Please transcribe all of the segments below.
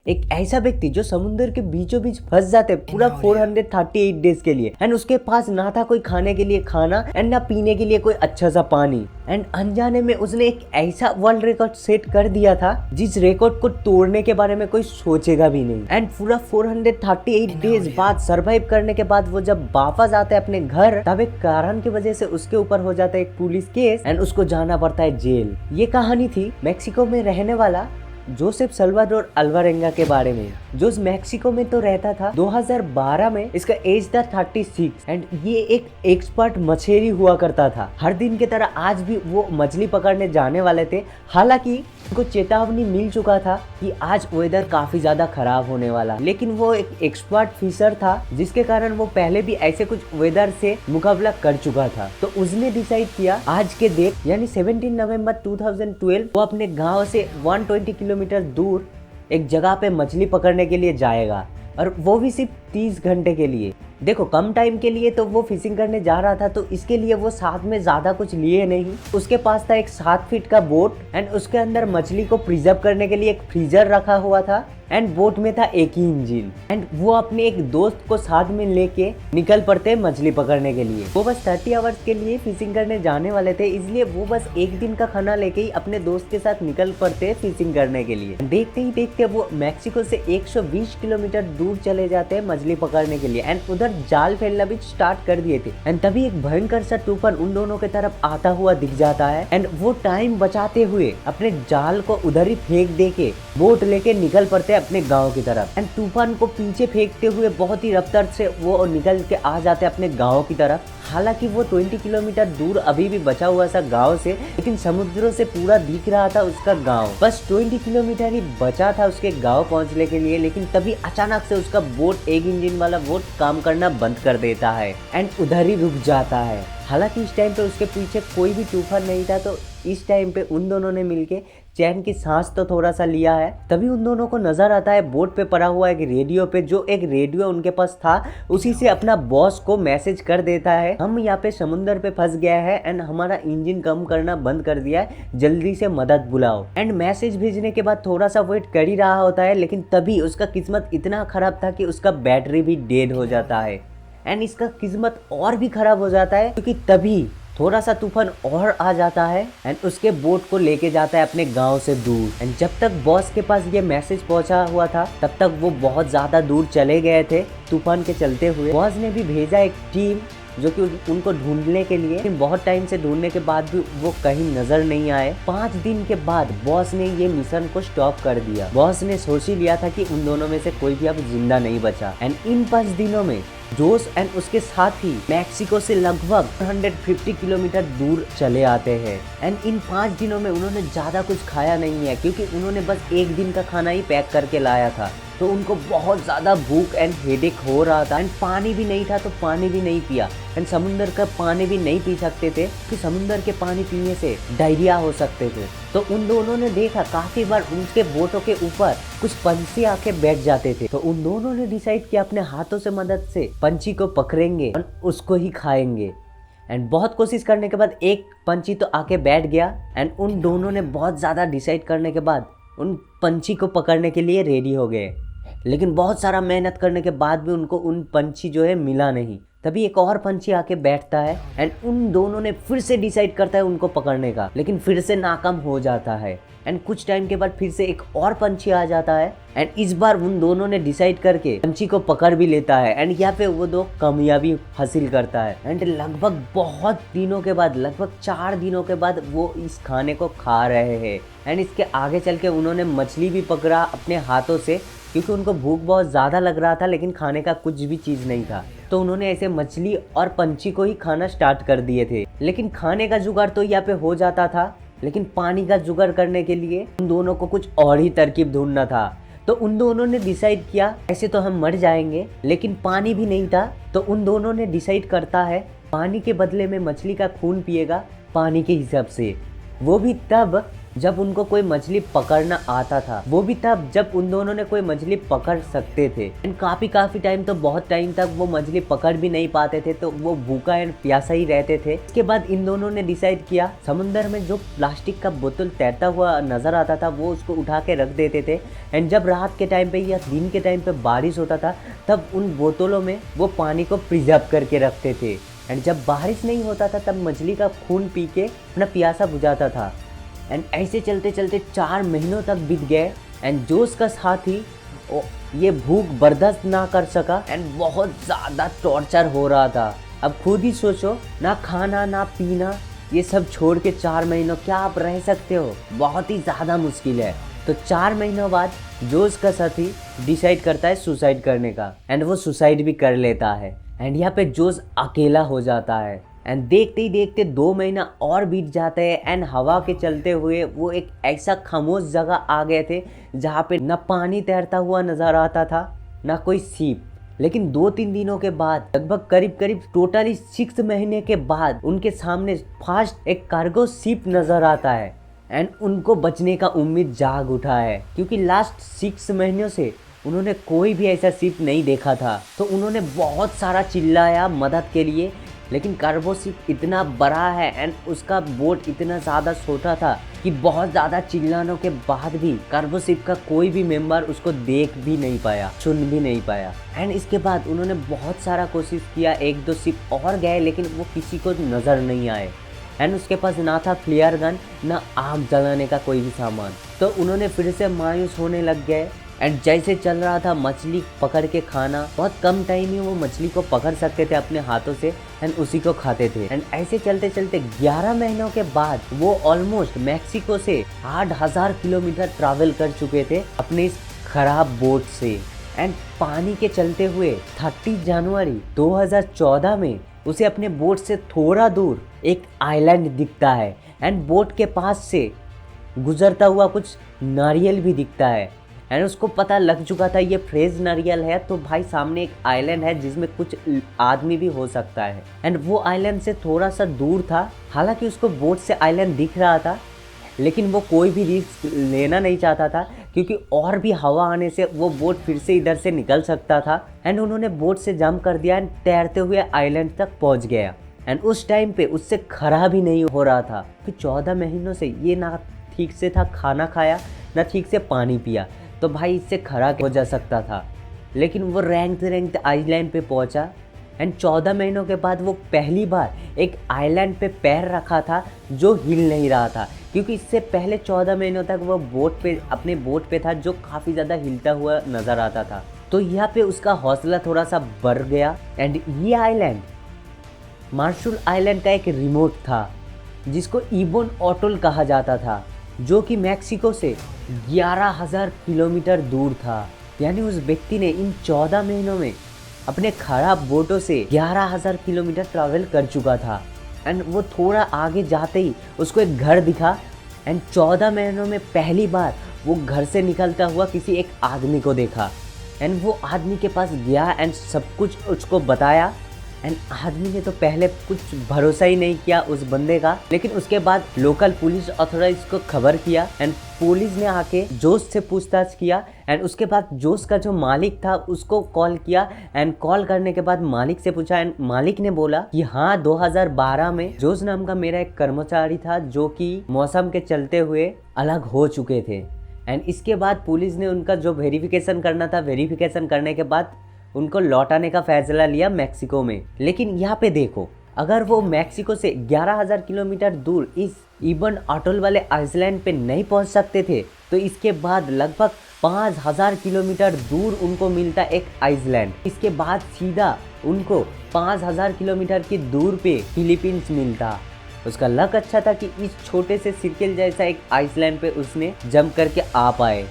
एक ऐसा व्यक्ति जो समुद्र के बीचों बीच फंस जाते पूरा 438 डेज के लिए, एंड उसके पास ना था कोई खाने के लिए खाना एंड ना पीने के लिए कोई अच्छा सा पानी, एंड अनजाने में उसने एक ऐसा वर्ल्ड रिकॉर्ड सेट कर दिया था जिस रिकॉर्ड को तोड़ने के बारे में कोई सोचेगा भी नहीं। एंड पूरा 438 डेज बाद सरवाइव करने के बाद वो जब वापस आता है अपने घर, तब एक कारण की वजह से उसके ऊपर हो जाता है एक पुलिस केस एंड उसको जाना पड़ता है जेल। ये कहानी थी मेक्सिको में रहने वाला जोसेफ सल्वाडोर अल्वारेंगा के बारे में, जो मेक्सिको में तो रहता था। 2012 में इसका एज था 36 एंड ये एक एक्सपर्ट मछेरी हुआ करता था। हर दिन की तरह आज भी वो मछली पकड़ने जाने वाले थे। हालांकि उनको चेतावनी मिल चुका था कि आज वेदर काफी ज्यादा खराब होने वाला, लेकिन वो एक एक्सपर्ट फिशर था जिसके कारण वो पहले भी ऐसे कुछ वेदर से मुकाबला कर चुका था। तो उसने डिसाइड किया आज के डेट यानी 17 नवंबर 2012 वो अपने गांव से 120 किलोमीटर दूर एक जगह पे मछली पकड़ने के लिए जाएगा, और वो भी सिर्फ 30 घंटे के लिए। देखो कम टाइम के लिए तो वो फिशिंग करने जा रहा था, तो इसके लिए वो साथ में ज्यादा कुछ लिए नहीं। उसके पास था एक 7 फीट का बोट एंड उसके अंदर मछली को प्रिजर्व करने के लिए एक फ्रीजर रखा हुआ था एंड बोट में था एक ही इंजन। एंड वो अपने एक दोस्त को साथ में लेके निकल पड़ते मछली पकड़ने के लिए। वो बस 30 आवर्स के लिए फिशिंग करने जाने वाले थे, इसलिए वो बस एक दिन का खाना लेके ही अपने दोस्त के साथ निकल पड़ते फिशिंग करने के लिए। देखते ही देखते वो मैक्सिको से 120 किलोमीटर दूर चले जाते मछली पकड़ने के लिए एंड उधर जाल फैलना भी स्टार्ट कर दिए थे। एंड तभी एक भयंकर सा तूफान उन दोनों की तरफ आता हुआ दिख जाता है एंड वो टाइम बचाते हुए अपने जाल को उधर ही फेंक दे के बोट लेके निकल पड़ते अपने गांव की तरफ। एंड तूफान को पीछे फेंकते हुए बहुत ही रफ्तार से वो निकल के आ जाते अपने गांव की तरफ। हालांकि वो 20 किलोमीटर दूर अभी भी बचा हुआ था गांव से, लेकिन समुद्रों से पूरा दिख रहा था उसका गांव। बस 20 किलोमीटर ही बचा था उसके गांव पहुंचने के लिए, लेकिन तभी अचानक से उसका बोट, एक इंजन वाला बोट काम करना बंद कर देता है एंड उधर ही रुक जाता है। हालांकि इस टाइम पे उसके पीछे कोई भी तूफान नहीं था, तो इस टाइम पे उन दोनों ने मिलके चैन की सांस तो थोड़ा सा लिया है। तभी उन दोनों को नजर आता है बोट पे पड़ा हुआ एक रेडियो पे, जो एक रेडियो उनके पास था उसी से अपना बॉस को मैसेज कर देता है, हम यहाँ पे समुद्र पे फंस गया है एंड हमारा इंजन कम करना बंद कर दिया है, जल्दी से मदद बुलाओ। एंड मैसेज भेजने के बाद थोड़ा सा वेट कर ही रहा होता है, लेकिन तभी उसका किस्मत इतना खराब था कि उसका बैटरी भी डेड हो जाता है। एंड इसका किस्मत और भी खराब हो जाता है क्योंकि तभी थोड़ा सा तूफान और आ जाता है एंड उसके बोट को लेके जाता है अपने गांव से दूर। एंड जब तक बॉस के पास ये मैसेज पहुंचा हुआ था तब तक वो बहुत ज्यादा दूर चले गए थे तूफान के चलते हुए। बॉस ने भी भेजा एक टीम जो कि उनको ढूंढने के लिए, लेकिन बहुत टाइम से ढूंढने के बाद भी वो कहीं नजर नहीं आए। 5 दिन के बाद बॉस ने ये मिशन को स्टॉप कर दिया। बॉस ने सोच ही लिया था कि उन दोनों में से कोई भी अब जिंदा नहीं बचा। एंड इन 5 दिनों में जोस एंड उसके साथी मैक्सिको से लगभग 150 किलोमीटर दूर चले आते हैं। एंड इन 5 दिनों में उन्होंने ज्यादा कुछ खाया नहीं है क्योंकि उन्होंने बस एक दिन का खाना ही पैक करके लाया था, तो उनको बहुत ज़्यादा भूख एंड हेडेक हो रहा था। एंड पानी भी नहीं था तो पानी भी नहीं पिया, एंड समुद्र का पानी भी नहीं पी सकते थे कि समुद्र के पानी पीने से डायरिया हो सकते थे। तो उन दोनों ने देखा काफ़ी बार उनके बोटों के ऊपर कुछ पंछी आके बैठ जाते थे, तो उन दोनों ने डिसाइड किया अपने हाथों से मदद से पंछी को पकड़ेंगे और उसको ही खाएंगे। एंड बहुत कोशिश करने के बाद एक पंछी तो आके बैठ गया एंड उन दोनों ने बहुत ज़्यादा डिसाइड करने के बाद उन पंछी को पकड़ने के लिए रेडी हो गए, लेकिन बहुत सारा मेहनत करने के बाद भी उनको उन पंछी जो है मिला नहीं। तभी एक और पंछी आके बैठता है एंड उन दोनों ने फिर से डिसाइड करता है उनको पकड़ने का, लेकिन फिर से नाकाम हो जाता है। एंड कुछ टाइम के बाद फिर से एक और पंछी आ जाता है एंड इस बार उन दोनों ने डिसाइड करके पंछी को पकड़ भी लेता है एंड यहाँ पे वो दो कामयाबी हासिल करता है। एंड लगभग बहुत दिनों के बाद, लगभग 4 दिनों के बाद वो इस खाने को खा रहे हैं। एंड इसके आगे चल के उन्होंने मछली भी पकड़ा अपने हाथों से क्योंकि उनको भूख बहुत ज़्यादा लग रहा था, लेकिन खाने का कुछ भी चीज़ नहीं था, तो उन्होंने ऐसे मछली और पंछी को ही खाना स्टार्ट कर दिए थे। लेकिन खाने का जुगाड़ तो यहाँ पे हो जाता था, लेकिन पानी का जुगाड़ करने के लिए उन दोनों को कुछ और ही तरकीब ढूंढना था। तो उन दोनों ने डिसाइड किया ऐसे तो हम मर जाएंगे, लेकिन पानी भी नहीं था, तो उन दोनों ने डिसाइड करता है पानी के बदले में मछली का खून पिएगा पानी के हिसाब से, वो भी तब जब उनको कोई मछली पकड़ना आता था, वो भी तब जब उन दोनों ने कोई मछली पकड़ सकते थे। एंड काफी टाइम तो बहुत टाइम तक वो मछली पकड़ भी नहीं पाते थे, तो वो भूखा एंड प्यासा ही रहते थे। इसके बाद इन दोनों ने डिसाइड किया, समुंदर में जो प्लास्टिक का बोतल तैरता हुआ नजर आता था वो उसको उठा के रख देते थे। एंड जब रात के टाइम पे या दिन के टाइम पे बारिश होता था, तब उन बोतलों में वो पानी को प्रिजर्व करके रखते थे। एंड जब बारिश नहीं होता था, तब मछली का खून पी के अपना प्यासा बुझाता था। एंड ऐसे चलते चलते 4 महीनों तक बीत गए। एंड जोश का साथी ये भूख बर्दाश्त ना कर सका एंड बहुत ज़्यादा टॉर्चर हो रहा था। अब खुद ही सोचो, ना खाना ना पीना, ये सब छोड़ के 4 महीनों क्या आप रह सकते हो? बहुत ही ज़्यादा मुश्किल है। तो 4 महीनों बाद जोश का साथी डिसाइड करता है सुसाइड करने का। एंड वो सुसाइड भी कर लेता है। एंड यहाँ पे जोश अकेला हो जाता है। एंड देखते ही देखते 2 महीना और बीत जाते हैं। एंड हवा के चलते हुए वो एक ऐसा खामोश जगह आ गए थे जहाँ पे न पानी तैरता हुआ नजर आता था, ना कोई सीप। लेकिन 2-3 दिनों के बाद, लगभग करीब टोटली 6 महीने के बाद, उनके सामने फास्ट एक कार्गो शिप नजर आता है। एंड उनको बचने का उम्मीद जाग उठा है, क्योंकि लास्ट 6 महीनों से उन्होंने कोई भी ऐसा शिप नहीं देखा था। तो उन्होंने बहुत सारा चिल्लाया मदद के लिए, लेकिन कार्गो शिप इतना बड़ा है एंड उसका बोट इतना ज़्यादा छोटा था कि बहुत ज़्यादा चिल्लानों के बाद भी कार्गो शिप का कोई भी मेंबर उसको देख भी नहीं पाया, सुन भी नहीं पाया। एंड इसके बाद उन्होंने बहुत सारा कोशिश किया, 1-2 शिप और गए, लेकिन वो किसी को नज़र नहीं आए। एंड उसके पास ना था फ्लेयर गन, ना आग जलाने का कोई भी सामान। तो उन्होंने फिर से मायूस होने लग गए। एंड जैसे चल रहा था मछली पकड़ के खाना, बहुत कम टाइम ही वो मछली को पकड़ सकते थे अपने हाथों से एंड उसी को खाते थे। एंड ऐसे चलते चलते 11 महीनों के बाद वो ऑलमोस्ट मैक्सिको से 8,000 किलोमीटर ट्रैवल कर चुके थे अपने इस खराब बोट से। एंड पानी के चलते हुए 30 जनवरी 2014 में उसे अपने बोट से थोड़ा दूर एक आइलैंड दिखता है। एंड बोट के पास से गुजरता हुआ कुछ नारियल भी दिखता है। एंड उसको पता लग चुका था ये फ्रेश नारियल है, तो भाई सामने एक आइलैंड है जिसमें कुछ आदमी भी हो सकता है। एंड वो आइलैंड से थोड़ा सा दूर था। हालांकि उसको बोट से आइलैंड दिख रहा था, लेकिन वो कोई भी रिस्क लेना नहीं चाहता था, क्योंकि और भी हवा आने से वो बोट फिर से इधर से निकल सकता था। एंड उन्होंने बोट से जंप कर दिया एंड तैरते हुए आइलैंड तक पहुंच गया। एंड उस टाइम पे उससे खरा भी नहीं हो रहा था कि 14 महीनों से ये ना ठीक से था खाना खाया, ना ठीक से पानी पिया, तो भाई इससे खरा हो जा सकता था। लेकिन वो रेंगते आइलैंड पे पहुंचा। एंड 14 महीनों के बाद वो पहली बार एक आइलैंड पे पैर रखा था जो हिल नहीं रहा था, क्योंकि इससे पहले 14 महीनों तक वो बोट पे, अपने बोट पे था, जो काफ़ी ज़्यादा हिलता हुआ नज़र आता था। तो यहाँ पे उसका हौसला थोड़ा सा बढ़ गया। एंड ये आइलैंड मार्शल आइलैंड का एक रिमोट था, जिसको इबोन अटोल कहा जाता था, जो कि मैक्सिको से 11,000 किलोमीटर दूर था। यानी उस व्यक्ति ने इन 14 महीनों में अपने खराब बोटों से 11,000 किलोमीटर ट्रैवल कर चुका था। एंड वो थोड़ा आगे जाते ही उसको एक घर दिखा। एंड 14 महीनों में पहली बार वो घर से निकलता हुआ किसी एक आदमी को देखा। एंड वो आदमी के पास गया एंड सब कुछ उसको बताया। एंड आदमी ने तो पहले कुछ भरोसा ही नहीं किया उस बंदे का, लेकिन उसके बाद लोकल पुलिस अथॉरिटीज को खबर किया। एंड पुलिस ने आके जोश से पूछताछ किया। एंड उसके बाद जोश का जो मालिक था उसको कॉल किया। एंड कॉल करने के बाद मालिक से पूछा। एंड मालिक ने बोला कि हाँ, 2012 में जोश नाम का मेरा एक कर्मचारी था जो कि मौसम के चलते हुए अलग हो चुके थे। एंड इसके बाद पुलिस ने उनका जो वेरिफिकेशन करना था, वेरिफिकेशन करने के बाद उनको लौटाने का फैसला लिया मैक्सिको में। लेकिन यहाँ पे देखो, अगर वो मैक्सिको से 11,000 किलोमीटर दूर इस इबन अटोल वाले आइसलैंड पे नहीं पहुँच सकते थे, तो इसके बाद लगभग 5,000 किलोमीटर दूर उनको मिलता एक आइसलैंड। इसके बाद सीधा उनको 5,000 किलोमीटर की दूर पे फिलीपींस मिलता। उसका लक अच्छा था कि इस छोटे से सर्किल जैसा एक आइसलैंड पे उसने जंप करके आ पाए।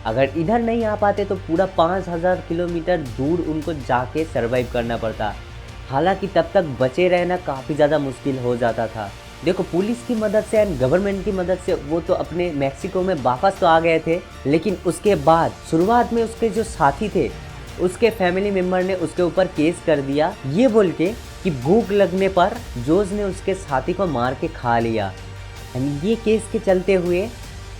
अगर इधर नहीं आ पाते तो पूरा 5,000 किलोमीटर दूर उनको जाके सरवाइव करना पड़ता। हालांकि तब तक बचे रहना काफ़ी ज़्यादा मुश्किल हो जाता था। देखो, पुलिस की मदद से एंड गवर्नमेंट की मदद से वो तो अपने मैक्सिको में वापस तो आ गए थे, लेकिन उसके बाद शुरुआत में उसके जो साथी थे, उसके फैमिली मेम्बर ने उसके ऊपर केस कर दिया, ये बोल के कि भूख लगने पर जोश ने उसके साथी को मार के खा लिया। एंड ये केस के चलते हुए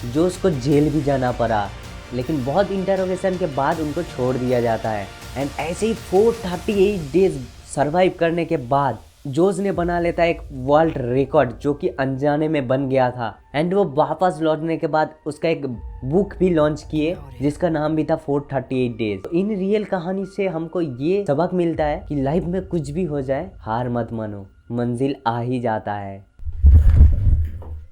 जो उसको जेल भी जाना पड़ा, लेकिन बहुत इंटरोगेशन के बाद उनको छोड़ दिया जाता है। एंड ऐसे ही 438 डेज सरवाइव करने के बाद जोस ने बना लेता है एक वर्ल्ड रिकॉर्ड जो कि अनजाने में बन गया था। एंड वो वापस लौटने के बाद उसका एक बुक भी लॉन्च किए जिसका नाम भी था 438 डेज। इन रियल कहानी से हमको ये सबक मिलता है कि लाइफ में कुछ भी हो जाए हार मत मानो, मंजिल आ ही जाता है।